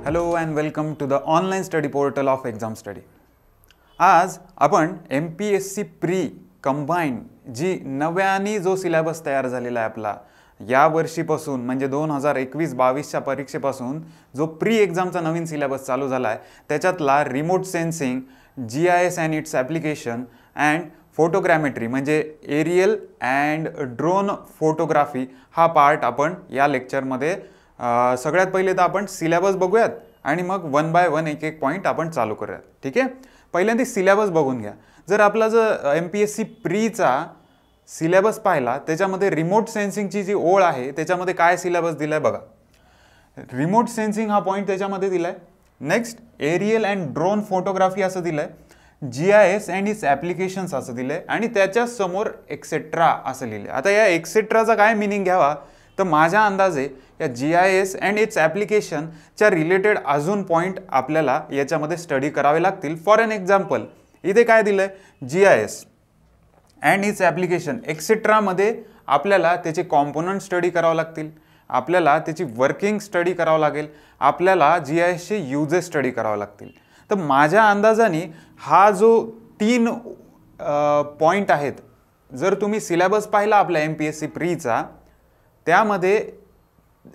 Hello and welcome to the online study portal of Exam Study. आज आपण MPSC pre combine जी नव्याने जो syllabus तयार झालेला आहे आपला या वर्षीपासून म्हणजे 2021-22च्या परीक्षेपासून जो प्री एक्झामचा नवीन सिलेबस चालू झाला आहे त्याच्यातला remote sensing, GIS and it's application and photogrammetry म्हणजे एरियल अँड ड्रोन फोटोग्राफी हा पार्ट आपण या लेक्चरमध्ये सगळ्यात पहिले तर आपण सिलेबस बघूयात आणि मग वन बाय वन एक एक पॉइंट आपण चालू करूयात. ठीक आहे, पहिल्यांदा सिलेबस बघून घ्या. जर आपला जर MPSC प्रीचा सिलेबस पाहिला त्याच्यामध्ये रिमोट सेन्सिंगची जी ओळ आहे त्याच्यामध्ये काय सिलेबस दिलाय बघा. रिमोट सेन्सिंग हा पॉइंट त्याच्यामध्ये दिलाय. Next aerial and drone photography असं दिलंय, GIS अँड इट्स ॲप्लिकेशन्स असं दिलंय आणि त्याच्या समोर एक्सेट्रा असं लिहिलंय. आता या एक्सेट्राचा काय मिनिंग घ्यावा तर माझ्या अंदाजे या GIS अँड इट्स ॲप्लिकेशनच्या रिलेटेड अजून पॉईंट आपल्याला याच्यामध्ये स्टडी करावे लागतील. फॉर एन एक्झाम्पल इथे काय दिलंय, GIS अँड इट्स ॲप्लिकेशन एक्सेट्रामध्ये आपल्याला त्याचे कॉम्पोनंट स्टडी करावं लागतील, आपल्याला त्याची वर्किंग स्टडी करावं लागेल, आपल्याला GISचे युजेस स्टडी करावं लागतील. तर माझ्या अंदाजाने हा जो 3 पॉईंट आहेत, जर तुम्ही सिलेबस पाहिला आपला MPSC प्रीचा त्यामध्ये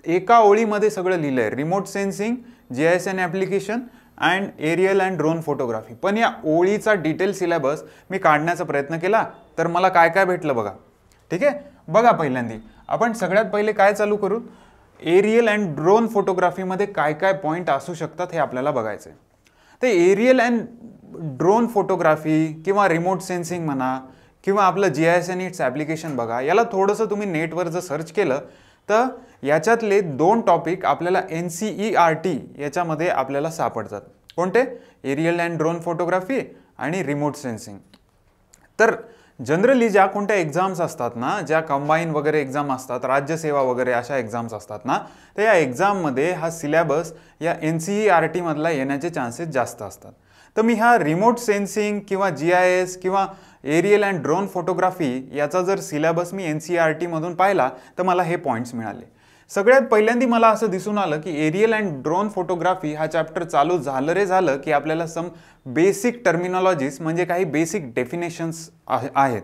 एका ओळीमध्ये सगळं लिहिलं आहे, remote sensing, GIS and application and aerial and drone photography. पण या ओळीचा डिटेल सिलेबस मी काढण्याचा प्रयत्न केला तर मला काय काय भेटलं बघा. ठीक आहे, बघा पहिल्यांदा आपण सगळ्यात पहिले काय चालू करू, एरियल अँड ड्रोन फोटोग्राफीमध्ये काय काय पॉईंट असू शकतात हे आपल्याला बघायचं आहे. तर एरियल अँड ड्रोन फोटोग्राफी किंवा रिमोट सेन्सिंग म्हणा किंवा आपलं GIS अँड इट्स ॲप्लिकेशन बघा, याला थोडंसं तुम्ही नेटवर जर सर्च केलं तर याच्यातले 2 टॉपिक आपल्याला NCERT याच्यामध्ये आपल्याला सापडतात. कोणते, एरियल अँड ड्रोन फोटोग्राफी आणि रिमोट सेन्सिंग. तर जनरली ज्या कोणत्या एक्झाम्स असतात ना, ज्या कंबाईन वगैरे एक्झाम असतात, राज्यसेवा वगैरे अशा एक्झाम्स असतात ना, तर या एक्झाममध्ये हा सिलेबस या NCERT मधला येण्याचे चान्सेस जास्त असतात. तर मी हा रिमोट सेन्सिंग किंवा GIS किंवा एरियल अँड ड्रोन फोटोग्राफी याचा जर सिलेबस मी NCERT मधून पाहिला तर मला हे पॉईंट्स मिळाले. सगळ्यात पहिल्यांदा मला असं दिसून आलं की एरियल अँड ड्रोन फोटोग्राफी हा चॅप्टर चालू झालं की आपल्याला सम बेसिक टर्मिनॉलॉजीज म्हणजे काही बेसिक डेफिनेशन्स आहेत.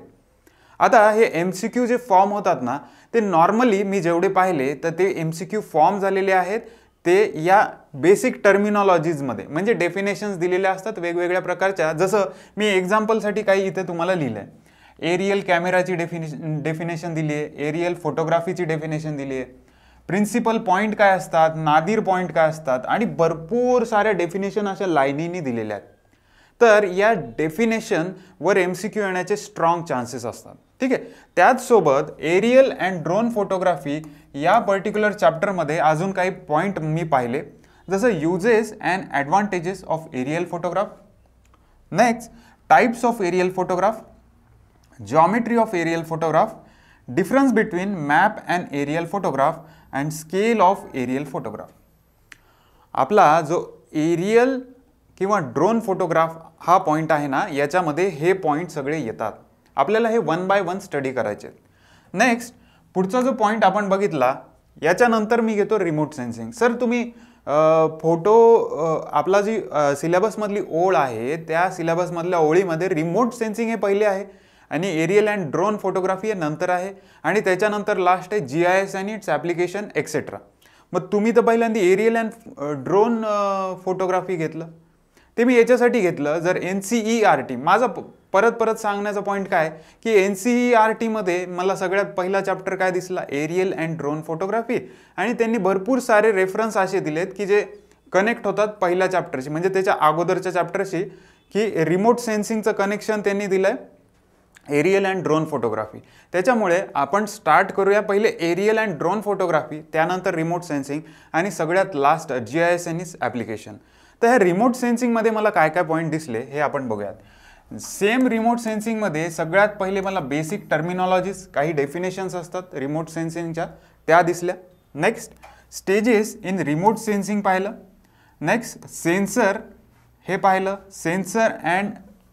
आता हे MCQ जे फॉर्म होतात ना ते नॉर्मली मी जेवढे पाहिले तर ते MCQ फॉर्म झालेले आहेत ते या बेसिक टर्मिनॉलॉजीजमध्ये म्हणजे डेफिनेशन्स दिलेल्या असतात वेगवेगळ्या प्रकारच्या. जसं मी एक्झाम्पलसाठी काही इथे तुम्हाला लिहिलं आहे, एरियल कॅमेराची डेफिनेशन दिली आहे, एरियल फोटोग्राफीची डेफिनेशन दिली आहे, प्रिन्सिपल पॉईंट काय असतात, नादीर पॉईंट काय असतात आणि भरपूर साऱ्या डेफिनेशन अशा लाईनीने दिलेल्या आहेत. तर या डेफिनेशनवर MCQ येण्याचे स्ट्रॉंग चान्सेस असतात. ठीक आहे, त्याचसोबत एरियल अँड ड्रोन फोटोग्राफी या पर्टिक्युलर चॅप्टरमध्ये अजून काही पॉईंट मी पाहिले, जसं uses and advantages of aerial photograph, next types of aerial photograph, geometry of aerial photograph, difference between map and aerial photograph and scale of aerial photograph. आपला जो aerial किंवा ड्रोन फोटोग्राफ हा पॉईंट आहे ना याच्यामध्ये हे पॉईंट सगळे येतात. आपल्याला हे वन बाय वन स्टडी करायचे. नेक्स्ट पुढचा जो पॉईंट आपण बघितला याच्यानंतर मी घेतो रिमोट सेन्सिंग. सर तुम्ही फोटो आपला जी सिलेबसमधली ओळ आहे त्या सिलेबसमधल्या ओळीमध्ये रिमोट सेन्सिंग हे पहिले आहे आणि एरियल अँड ड्रोन फोटोग्राफी हे नंतर आहे आणि त्याच्यानंतर लास्ट आहे GIS and it's application etcetera. मग तुम्ही तर पहिल्यांदा एरियल अँड ड्रोन फोटोग्राफी घेतलं, ते मी याच्यासाठी घेतलं जर NCERT माझा परत सांगण्याचा पॉईंट काय की NCERT मध्ये मला सगळ्यात पहिला चॅप्टर काय दिसला, एरियल अँड ड्रोन फोटोग्राफी, आणि त्यांनी भरपूर सारे रेफरन्स असे दिलेत की जे कनेक्ट होतात पहिल्या चॅप्टरशी म्हणजे त्याच्या अगोदरच्या चॅप्टरशी, की रिमोट सेन्सिंगचं कनेक्शन त्यांनी दिलंय एरियल अँड ड्रोन फोटोग्राफी. त्याच्यामुळे आपण स्टार्ट करूया पहिले एरियल अँड ड्रोन फोटोग्राफी, त्यानंतर रिमोट सेन्सिंग आणि सगळ्यात last GIS and it's application. तर ह्या रिमोट सेन्सिंगमध्ये मला काय काय पॉईंट दिसले हे आपण बघूयात. सेम रिमोट सेन्सिंगमध्ये सगळ्यात पहिले मला बेसिक टर्मिनॉलॉजीज काही डेफिनेशन्स असतात रिमोट सेन्सिंगच्या त्या दिसल्या. Next stages in remote sensing पाहिलं. नेक्स्ट सेन्सर हे पाहिलं,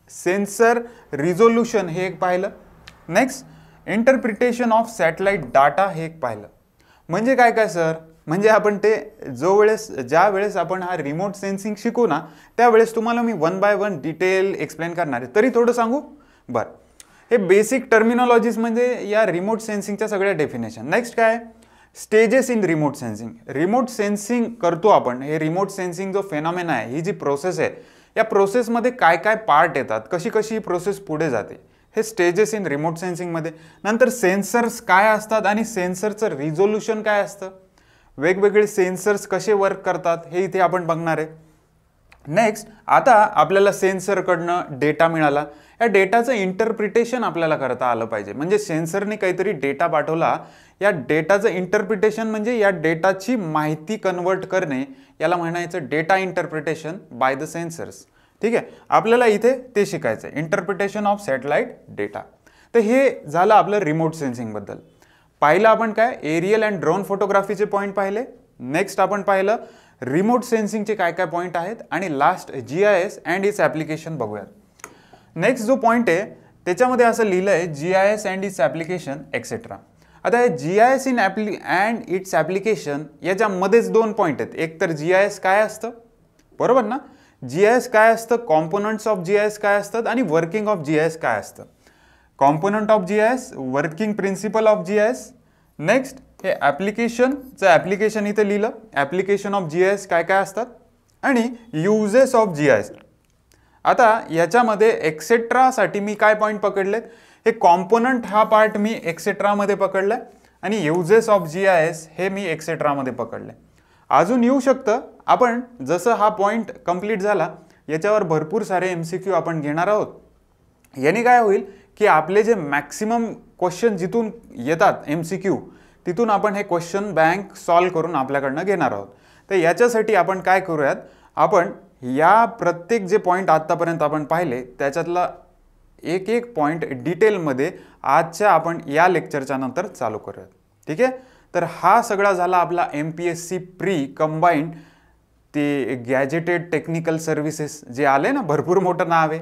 सेन्सर रिझोल्यूशन हे एक पाहिलं. Next interpretation of satellite data हे एक पाहिलं. म्हणजे काय काय सर, म्हणजे आपण ते ज्या वेळेस आपण हा रिमोट सेन्सिंग शिकू ना, त्यावेळेस तुम्हाला मी 1 बाय 1 डिटेल एक्सप्लेन करणार आहे. तरी थोडं सांगू. बरं, हे बेसिक टर्मिनॉलॉजीज म्हणजे या रिमोट सेन्सिंगच्या सगळ्या डेफिनेशन. नेक्स्ट काय, stages in remote sensing. Remote sensing करतो आपण, हे रिमोट सेन्सिंग जो फेनॉमेना आहे, ही जी प्रोसेस आहे, या प्रोसेसमध्ये काय काय पार्ट येतात, कशी कशी ही प्रोसेस पुढे जाते, हे स्टेजेस इन रिमोट सेन्सिंगमध्ये. नंतर सेन्सर्स काय असतात आणि सेन्सरचं रिझोल्युशन काय असतं, वेगवेगळे सेन्सर्स कसे वर्क करतात, हे इथे आपण बघणार आहे. नेक्स्ट, आता आपल्याला सेन्सरकडनं डेटा मिळाला, या डेटाचं इंटरप्रिटेशन आपल्याला करता आलं पाहिजे. म्हणजे सेन्सरने काहीतरी डेटा पाठवला, या डेटाचं इंटरप्रिटेशन म्हणजे या डेटाची माहिती कन्वर्ट करणे, याला म्हणायचं data interpretation by the sensors. ठीक आहे, आपल्याला इथे ते शिकायचं आहे, इंटरप्रिटेशन ऑफ सॅटेलाइट डेटा. तर हे झालं आपलं रिमोट सेन्सिंगबद्दल. पाहिलं आपण काय, एरियल अँड ड्रोन फोटोग्राफीचे पॉईंट पाहिले. नेक्स्ट आपण पाहिलं रिमोट सेन्सिंगचे काय काय पॉईंट आहेत, आणि last GIS and it's application बघूयात. नेक्स्ट जो पॉईंट आहे त्याच्यामध्ये असं लिहिलं आहे GIS and it's application etcetera. आता हे GIS अँड इट्स ॲप्लिकेशन याच्यामध्येच दोन पॉईंट आहेत. एक तर GIS काय असतं, बरोबर ना, GIS काय असतं, कॉम्पोनंट्स ऑफ GIS काय असतात, आणि वर्किंग ऑफ GIS काय असतं. Component of GIS, working principle of GIS. Next हे ॲप्लिकेशनचं ॲप्लिकेशन इथे लिहिलं, ॲप्लिकेशन ऑफ GIS काय काय असतात, आणि युजेस ऑफ GIS. आता याच्यामध्ये एक्सेट्रासाठी मी काय पॉईंट पकडलेत, हे कॉम्पोनंट हा पार्ट मी एक्सेट्रामध्ये पकडलाय, आणि युजेस ऑफ GIS हे मी एक्सेट्रामध्ये पकडले. अजून येऊ शकतं, आपण जसं हा पॉईंट कंप्लीट झाला याच्यावर भरपूर सारे MCQ आपण घेणार आहोत. याने काय होईल की आपले जे मॅक्सिमम क्वेश्चन जिथून येतात MCQ, तिथून आपण हे क्वेश्चन बँक सॉल्व करून आपल्याकडनं घेणार आहोत. तर याच्यासाठी आपण काय करूयात, आपण या प्रत्येक जे पॉईंट आत्तापर्यंत आपण पाहिले त्याच्यातला एक एक पॉईंट डिटेलमध्ये आजच्या आपण या लेक्चरच्या नंतर चालू करूयात. ठीक आहे, तर हा सगळा झाला आपला MPSC प्री कंबाईंड ते गॅजेटेड टेक्निकल सर्व्हिसेस जे आले ना, भरपूर मोठं नाव आहे.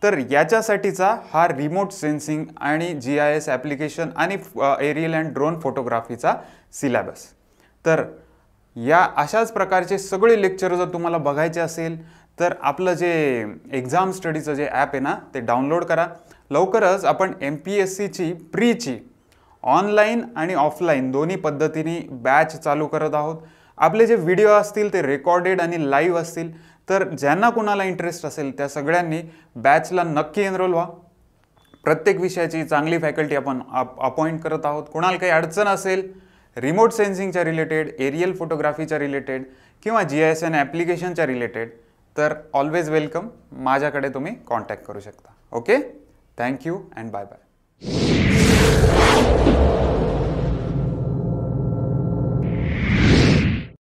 तर याच्यासाठीचा हा रिमोट सेन्सिंग आणि GIS ॲप्लिकेशन आणि एरियल अँड ड्रोन फोटोग्राफीचा सिलेबस. तर या अशाच प्रकारचे सगळे लेक्चर जर तुम्हाला बघायचे असेल तर आपलं जे एक्झाम स्टडीचं जे ॲप आहे ना, ते डाउनलोड करा. लवकरच आपण MPSCची प्रीची ऑनलाईन आणि ऑफलाईन दोन्ही पद्धतीने बॅच चालू करत आहोत. आपले जे व्हिडिओ असतील ते रेकॉर्डेड आणि लाईव्ह असतील. तर ज्यांना कुणाला इंटरेस्ट असेल त्या सगळ्यांनी बॅचला नक्की एनरोल व्हा. प्रत्येक विषयाची चांगली फॅकल्टी आपण अपॉइंट करत आहोत. कोणाला काही अडचण असेल रिमोट सेन्सिंगच्या रिलेटेड, एरियल फोटोग्राफीच्या रिलेटेड किंवा GIS अँड ॲप्लिकेशनच्या रिलेटेड, तर ऑलवेज वेलकम, माझ्याकडे तुम्ही कॉन्टॅक्ट करू शकता. Okay, thank you and bye bye.